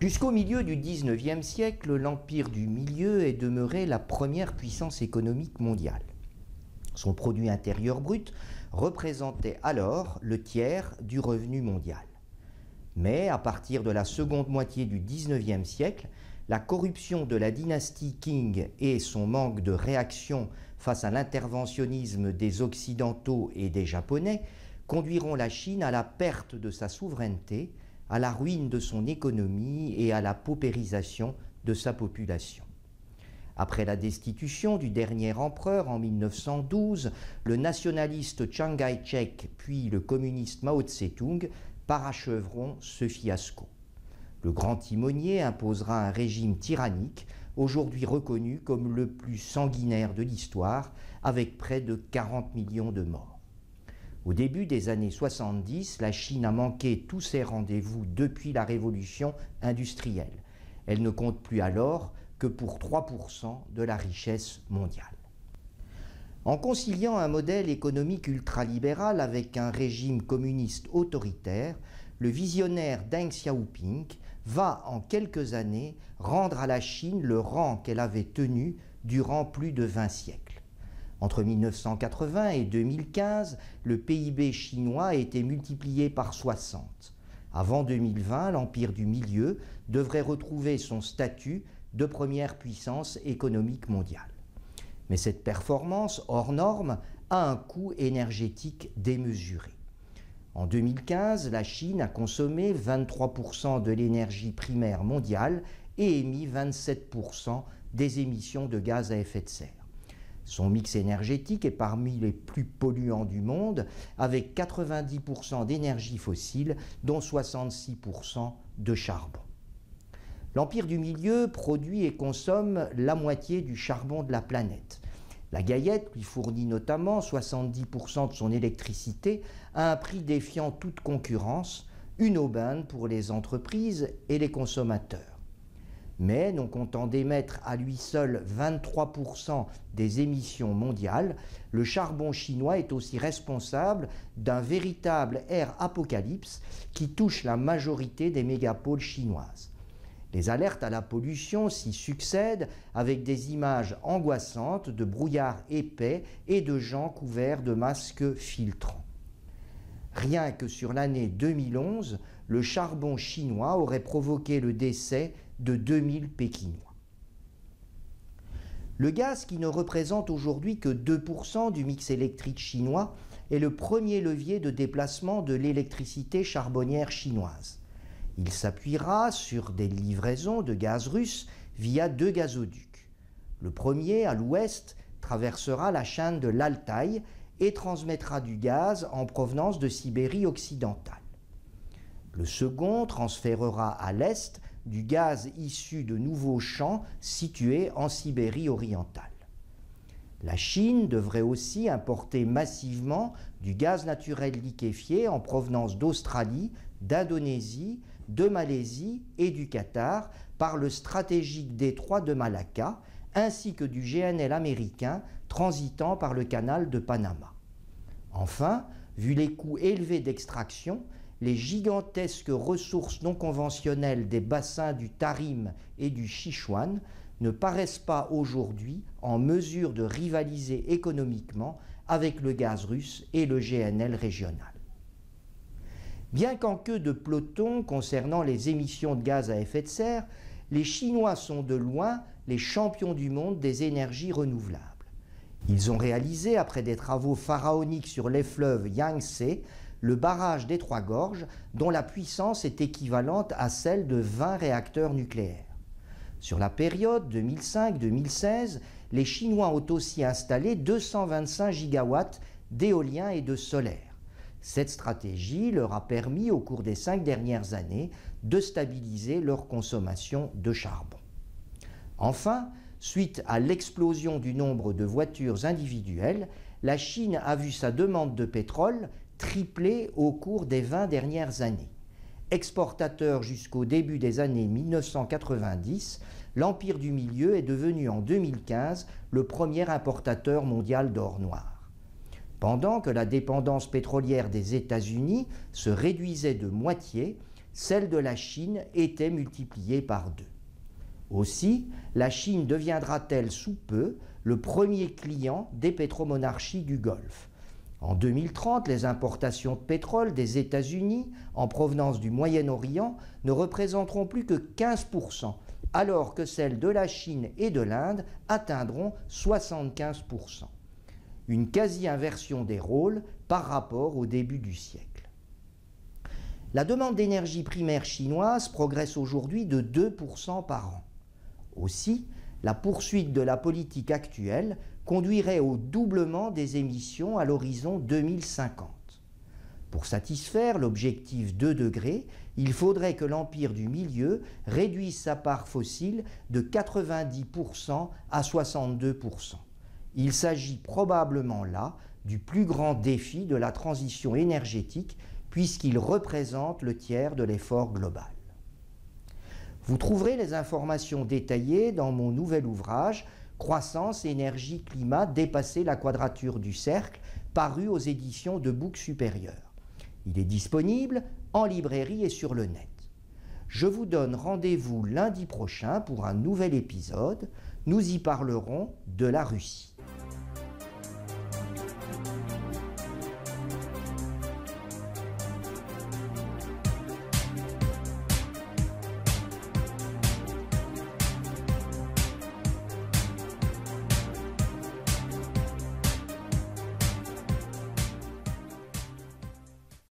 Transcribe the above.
Jusqu'au milieu du XIXe siècle, l'Empire du Milieu est demeuré la première puissance économique mondiale. Son produit intérieur brut représentait alors le tiers du revenu mondial. Mais à partir de la seconde moitié du XIXe siècle, la corruption de la dynastie Qing et son manque de réaction face à l'interventionnisme des Occidentaux et des Japonais conduiront la Chine à la perte de sa souveraineté, à la ruine de son économie et à la paupérisation de sa population. Après la destitution du dernier empereur en 1912, le nationaliste Chiang Kai-shek puis le communiste Mao Tse-tung paracheveront ce fiasco. Le grand timonier imposera un régime tyrannique, aujourd'hui reconnu comme le plus sanguinaire de l'histoire, avec près de 40 millions de morts. Au début des années 70, la Chine a manqué tous ses rendez-vous depuis la révolution industrielle. Elle ne compte plus alors que pour 3% de la richesse mondiale. En conciliant un modèle économique ultralibéral avec un régime communiste autoritaire, le visionnaire Deng Xiaoping va en quelques années rendre à la Chine le rang qu'elle avait tenu durant plus de 20 siècles. Entre 1980 et 2015, le PIB chinois a été multiplié par 60. Avant 2020, l'Empire du Milieu devrait retrouver son statut de première puissance économique mondiale. Mais cette performance hors norme a un coût énergétique démesuré. En 2015, la Chine a consommé 23% de l'énergie primaire mondiale et émis 27% des émissions de gaz à effet de serre. Son mix énergétique est parmi les plus polluants du monde, avec 90% d'énergie fossile, dont 66% de charbon. L'Empire du Milieu produit et consomme la moitié du charbon de la planète. La Gayette lui fournit notamment 70% de son électricité à un prix défiant toute concurrence, une aubaine pour les entreprises et les consommateurs. Mais, non content d'émettre à lui seul 23% des émissions mondiales, le charbon chinois est aussi responsable d'un véritable air apocalypse qui touche la majorité des mégapoles chinoises. Les alertes à la pollution s'y succèdent avec des images angoissantes de brouillard épais et de gens couverts de masques filtrants. Rien que sur l'année 2011, le charbon chinois aurait provoqué le décès de 2000 Pékinois. Le gaz, qui ne représente aujourd'hui que 2% du mix électrique chinois, est le premier levier de déplacement de l'électricité charbonnière chinoise. Il s'appuiera sur des livraisons de gaz russe via 2 gazoducs. Le premier, à l'ouest, traversera la chaîne de l'Altaï et transmettra du gaz en provenance de Sibérie occidentale. Le second transférera à l'est du gaz issu de nouveaux champs situés en Sibérie orientale. La Chine devrait aussi importer massivement du gaz naturel liquéfié en provenance d'Australie, d'Indonésie, de Malaisie et du Qatar par le stratégique détroit de Malacca, ainsi que du GNL américain transitant par le canal de Panama. Enfin, vu les coûts élevés d'extraction, les gigantesques ressources non conventionnelles des bassins du Tarim et du Sichuan ne paraissent pas aujourd'hui en mesure de rivaliser économiquement avec le gaz russe et le GNL régional. Bien qu'en queue de peloton concernant les émissions de gaz à effet de serre, les Chinois sont de loin les champions du monde des énergies renouvelables. Ils ont réalisé, après des travaux pharaoniques sur les fleuves Yangtze, le barrage des Trois Gorges, dont la puissance est équivalente à celle de 20 réacteurs nucléaires. Sur la période 2005-2016, les Chinois ont aussi installé 225 gigawatts d'éolien et de solaire. Cette stratégie leur a permis, au cours des 5 dernières années, de stabiliser leur consommation de charbon. Enfin, suite à l'explosion du nombre de voitures individuelles, la Chine a vu sa demande de pétrole tripler au cours des 20 dernières années. Exportateur jusqu'au début des années 1990, l'Empire du Milieu est devenu en 2015 le premier importateur mondial d'or noir. Pendant que la dépendance pétrolière des États-Unis se réduisait de moitié, celle de la Chine était multipliée par 2. Aussi, la Chine deviendra-t-elle sous peu le premier client des pétromonarchies du Golfe. En 2030, les importations de pétrole des États-Unis en provenance du Moyen-Orient ne représenteront plus que 15%, alors que celles de la Chine et de l'Inde atteindront 75%. Une quasi-inversion des rôles par rapport au début du siècle. La demande d'énergie primaire chinoise progresse aujourd'hui de 2% par an. Aussi, la poursuite de la politique actuelle conduirait au doublement des émissions à l'horizon 2050. Pour satisfaire l'objectif 2 degrés, il faudrait que l'Empire du Milieu réduise sa part fossile de 90% à 62%. Il s'agit probablement là du plus grand défi de la transition énergétique puisqu'il représente le tiers de l'effort global. Vous trouverez les informations détaillées dans mon nouvel ouvrage « Croissance, énergie, climat, dépasser la quadrature du cercle » paru aux éditions de Bouc Supérieur. Il est disponible en librairie et sur le net. Je vous donne rendez-vous lundi prochain pour un nouvel épisode. Nous y parlerons de la Russie.